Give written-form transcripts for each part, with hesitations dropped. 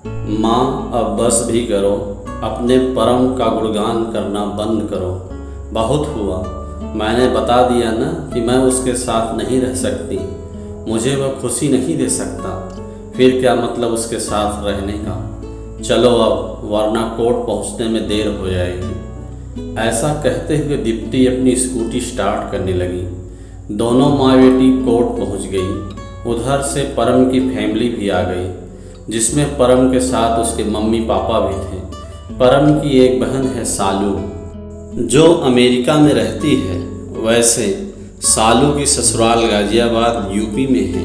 माँ अब बस भी करो, अपने परम का गुणगान करना बंद करो। बहुत हुआ, मैंने बता दिया ना कि मैं उसके साथ नहीं रह सकती। मुझे वह खुशी नहीं दे सकता, फिर क्या मतलब उसके साथ रहने का। चलो अब, वरना कोर्ट पहुँचने में देर हो जाएगी। ऐसा कहते हुए दीप्ति अपनी स्कूटी स्टार्ट करने लगी। दोनों माँ बेटी कोर्ट पहुँच गई। उधर से परम की फैमिली भी आ गई, जिसमें परम के साथ उसके मम्मी पापा भी थे। परम की एक बहन है सालू, जो अमेरिका में रहती है। वैसे सालू की ससुराल गाजियाबाद यूपी में है,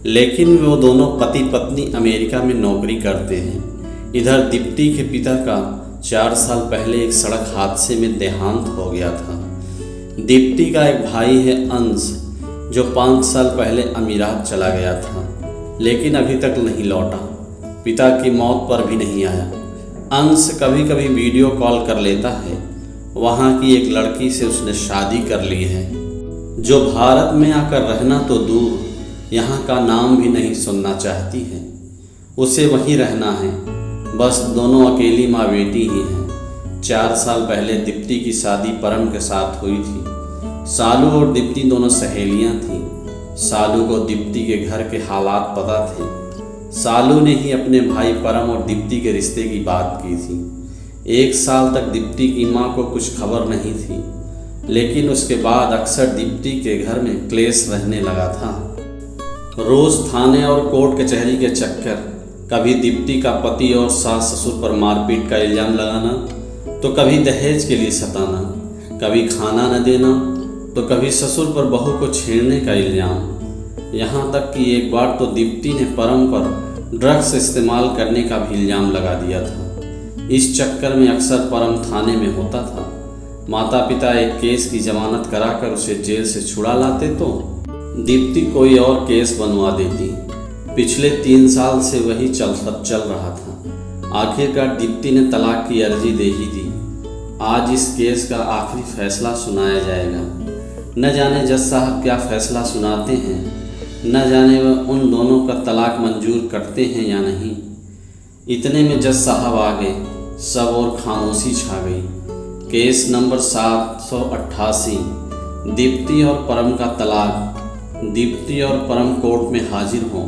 लेकिन वो दोनों पति पत्नी अमेरिका में नौकरी करते हैं। इधर दीप्ति के पिता का 4 साल पहले एक सड़क हादसे में देहांत हो गया था। दीप्ति का एक भाई है अंश, जो 5 साल पहले अमीरात चला गया था, लेकिन अभी तक नहीं लौटा। पिता की मौत पर भी नहीं आया। अंश कभी कभी वीडियो कॉल कर लेता है। वहाँ की एक लड़की से उसने शादी कर ली है, जो भारत में आकर रहना तो दूर, यहाँ का नाम भी नहीं सुनना चाहती है। उसे वहीं रहना है, बस दोनों अकेली माँ बेटी ही हैं। 4 साल पहले दीप्ति की शादी परम के साथ हुई थी। सालू और दीप्ति दोनों सहेलियाँ थीं। सालू को दीप्ति के घर के हालात पता थे। सालू ने ही अपने भाई परम और दीप्ति के रिश्ते की बात की थी। 1 साल तक दीप्ति की माँ को कुछ खबर नहीं थी, लेकिन उसके बाद अक्सर दीप्ति के घर में क्लेश रहने लगा था। रोज़ थाने और कोर्ट कचहरी के चक्कर, कभी दीप्ति का पति और सास ससुर पर मारपीट का इल्ज़ाम लगाना, तो कभी दहेज के लिए सताना, कभी खाना न देना, तो कभी ससुर पर बहू को छेड़ने का इल्ज़ाम। यहाँ तक कि एक बार तो दीप्ति ने परम पर ड्रग्स इस्तेमाल करने का भी इल्ज़ाम लगा दिया था। इस चक्कर में अक्सर परम थाने में होता था। माता पिता एक केस की जमानत कराकर उसे जेल से छुड़ा लाते, तो दीप्ति कोई और केस बनवा देती। पिछले 3 साल से वही चल रहा था। आखिरकार दीप्ति ने तलाक की अर्जी दे ही दी। आज इस केस का आखिरी फैसला सुनाया जाएगा। न जाने जज साहब क्या फैसला सुनाते हैं, न जाने वह उन दोनों का तलाक मंजूर करते हैं या नहीं। इतने में जज साहब आ गए। सब और खामोशी छा गई। केस नंबर 788, दीप्ति और परम का तलाक। दीप्ति और परम कोर्ट में हाजिर हों।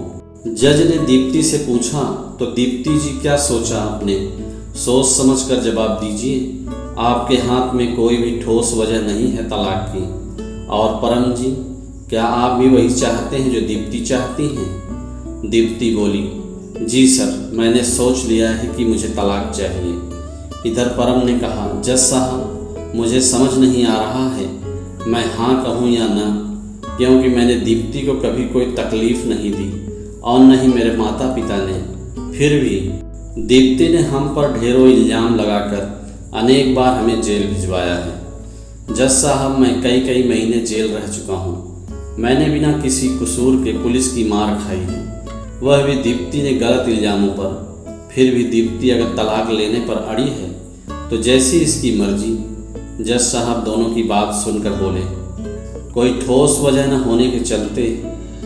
जज ने दीप्ति से पूछा, तो दीप्ति जी क्या सोचा आपने? सोच समझ कर जवाब दीजिए। आपके हाथ में कोई भी ठोस वजह नहीं है तलाक की। और परम जी, क्या आप भी वही चाहते हैं जो दीप्ति चाहती हैं? दीप्ति बोली, जी सर, मैंने सोच लिया है कि मुझे तलाक चाहिए। इधर परम ने कहा, जज साहब, मुझे समझ नहीं आ रहा है मैं हाँ कहूँ या ना, क्योंकि मैंने दीप्ति को कभी कोई तकलीफ़ नहीं दी और न ही मेरे माता पिता ने। फिर भी दीप्ति ने हम पर ढेरों इल्ज़ाम लगाकर अनेक बार हमें जेल भिजवाया है। जज साहब, मैं कई महीने जेल रह चुका हूँ। मैंने बिना किसी कसूर के पुलिस की मार खाई है, वह भी दीप्ति ने गलत इल्ज़ामों पर। फिर भी दीप्ति अगर तलाक लेने पर अड़ी है तो जैसी इसकी मर्जी। जज साहब दोनों की बात सुनकर बोले, कोई ठोस वजह न होने के चलते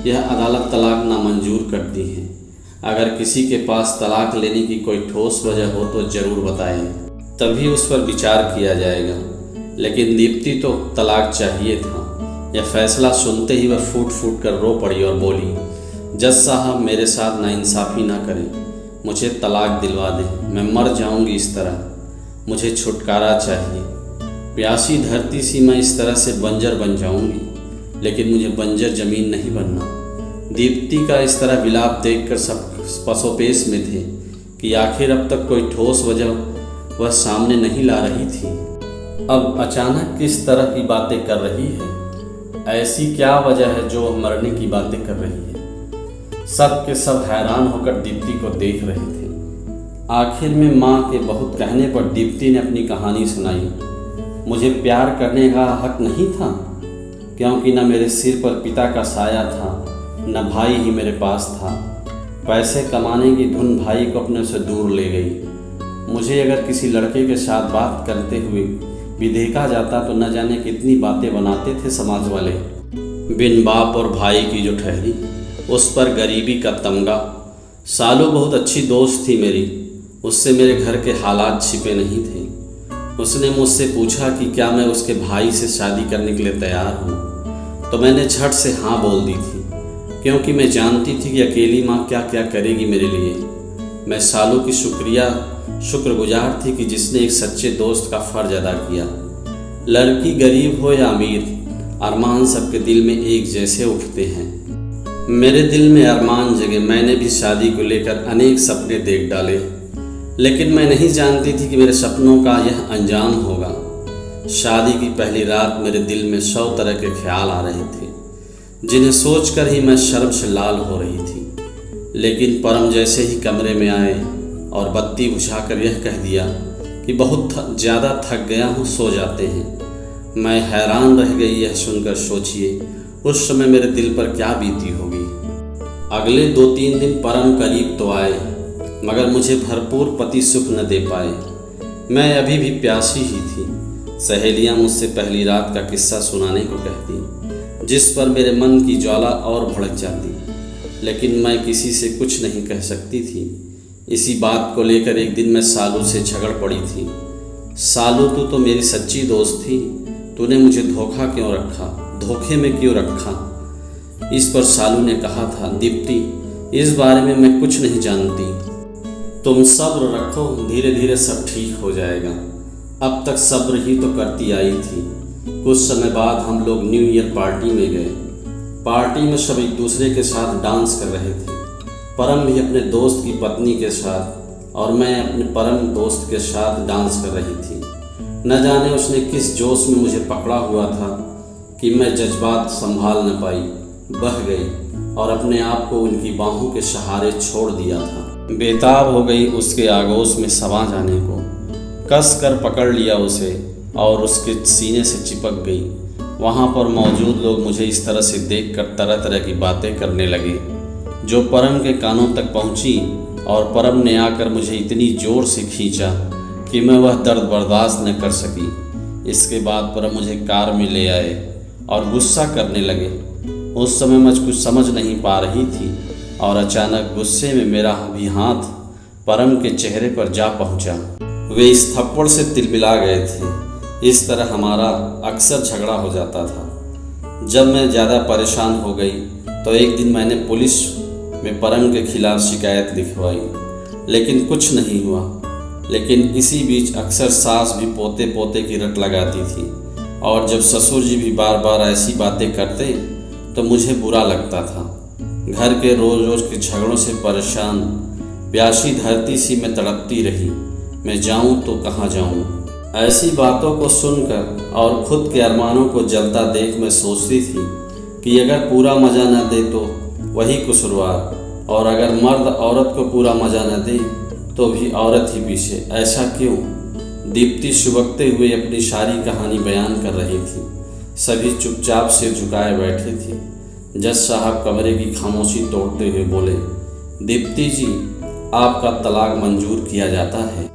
यह अदालत तलाक नामंजूर करती है। अगर किसी के पास तलाक लेने की कोई ठोस वजह हो तो ज़रूर बताएं, तभी उस पर विचार किया जाएगा। लेकिन दीप्ति तो तलाक चाहिए था। यह फैसला सुनते ही वह फूट कर रो पड़ी और बोली, जज साहब, मेरे साथ नाइंसाफ़ी ना करें, मुझे तलाक दिलवा दें। मैं मर जाऊंगी इस तरह, मुझे छुटकारा चाहिए। प्यासी धरती सी मैं इस तरह से बंजर बन जाऊंगी, लेकिन मुझे बंजर ज़मीन नहीं बनना। दीप्ति का इस तरह विलाप देखकर सब पसोपेश में थे कि आखिर अब तक कोई ठोस वजह वह सामने नहीं ला रही थी। अब अचानक किस तरह की बातें कर रही है? ऐसी क्या वजह है जो मरने की बातें कर रही है? सब के सब हैरान होकर दीप्ति को देख रहे थे। आखिर में माँ के बहुत कहने पर दीप्ति ने अपनी कहानी सुनाई। मुझे प्यार करने का हक नहीं था, क्योंकि न मेरे सिर पर पिता का साया था, न भाई ही मेरे पास था। पैसे कमाने की धुन भाई को अपने से दूर ले गई। मुझे अगर किसी लड़के के साथ बात करते हुए भी देखा जाता तो न जाने कितनी बातें बनाते थे समाज वाले। बिन बाप और भाई की जो ठहरी, उस पर गरीबी का तमगा, सालू बहुत अच्छी दोस्त थी मेरी, उससे मेरे घर के हालात छिपे नहीं थे। उसने मुझसे पूछा कि क्या मैं उसके भाई से शादी करने के लिए तैयार हूँ, तो मैंने झट से हाँ बोल दी थी, क्योंकि मैं जानती थी कि अकेली माँ क्या क्या करेगी मेरे लिए। मैं सालू की शुक्रगुजार थी कि जिसने एक सच्चे दोस्त का फ़र्ज अदा किया। लड़की गरीब हो या अमीर, अरमान सबके दिल में एक जैसे उठते हैं। मेरे दिल में अरमान जगे। मैंने भी शादी को लेकर अनेक सपने देख डाले, लेकिन मैं नहीं जानती थी कि मेरे सपनों का यह अंजाम होगा। शादी की पहली रात मेरे दिल में 100 तरह के ख्याल आ रहे थे, जिन्हें सोचकर ही मैं शर्म से लाल हो रही थी। लेकिन परम जैसे ही कमरे में आए और बत्ती बुझाकर यह कह दिया कि बहुत ज़्यादा थक गया हूँ, सो जाते हैं। मैं हैरान रह गई यह सुनकर। सोचिए उस समय मेरे दिल पर क्या बीती होगी। अगले 2-3 दिन परम करीब तो आए, मगर मुझे भरपूर पति सुख न दे पाए। मैं अभी भी प्यासी ही थी। सहेलियाँ मुझसे पहली रात का किस्सा सुनाने को कहती, जिस पर मेरे मन की ज्वाला और भड़क जाती, लेकिन मैं किसी से कुछ नहीं कह सकती थी। इसी बात को लेकर एक दिन मैं सालू से झगड़ पड़ी थी। सालू तू तो मेरी सच्ची दोस्त थी, तूने मुझे धोखे में क्यों रखा। इस पर सालू ने कहा था, दीप्ति इस बारे में मैं कुछ नहीं जानती, तुम सब्र रखो, धीरे धीरे सब ठीक हो जाएगा। अब तक सब्र ही तो करती आई थी। कुछ समय बाद हम लोग न्यू ईयर पार्टी में गए। पार्टी में सब एक दूसरे के साथ डांस कर रहे थे। परम भी अपने दोस्त की पत्नी के साथ और मैं अपने परम दोस्त के साथ डांस कर रही थी। न जाने उसने किस जोश में मुझे पकड़ा हुआ था कि मैं जज्बात संभाल न पाई, बह गई और अपने आप को उनकी बाहों के सहारे छोड़ दिया था। बेताब हो गई उसके आगोश में समा जाने को। कस कर पकड़ लिया उसे और उसके सीने से चिपक गई। वहाँ पर मौजूद लोग मुझे इस तरह से देखकर तरह तरह की बातें करने लगे, जो परम के कानों तक पहुँची, और परम ने आकर मुझे इतनी ज़ोर से खींचा कि मैं वह दर्द बर्दाश्त न कर सकी। इसके बाद परम मुझे कार में ले आए और गुस्सा करने लगे। उस समय मैं कुछ समझ नहीं पा रही थी और अचानक गुस्से में मेरा भी हाथ परम के चेहरे पर जा पहुंचा। वे इस थप्पड़ से तिलमिला गए थे। इस तरह हमारा अक्सर झगड़ा हो जाता था। जब मैं ज़्यादा परेशान हो गई तो एक दिन मैंने पुलिस में परम के खिलाफ शिकायत लिखवाई, लेकिन कुछ नहीं हुआ। लेकिन इसी बीच अक्सर सास भी पोते पोते की रट लगाती थी, और जब ससुर जी भी बार बार ऐसी बातें करते तो मुझे बुरा लगता था। घर के रोज़ रोज़ के झगड़ों से परेशान प्यासी धरती सी मैं तड़पती रही। मैं जाऊं तो कहाँ जाऊं। ऐसी बातों को सुनकर और खुद के अरमानों को जलता देख मैं सोचती थी कि अगर पूरा मज़ा न दे तो वही कसूरवार, और अगर मर्द औरत को पूरा मज़ा न दे तो भी औरत ही पीछे। ऐसा क्यों। दीप्ति सुबकते हुए अपनी सारी कहानी बयान कर रही थी। सभी चुपचाप से झुकाए बैठे थे। जज साहब कमरे की खामोशी तोड़ते हुए बोले, दीप्ति जी आपका तलाक मंजूर किया जाता है।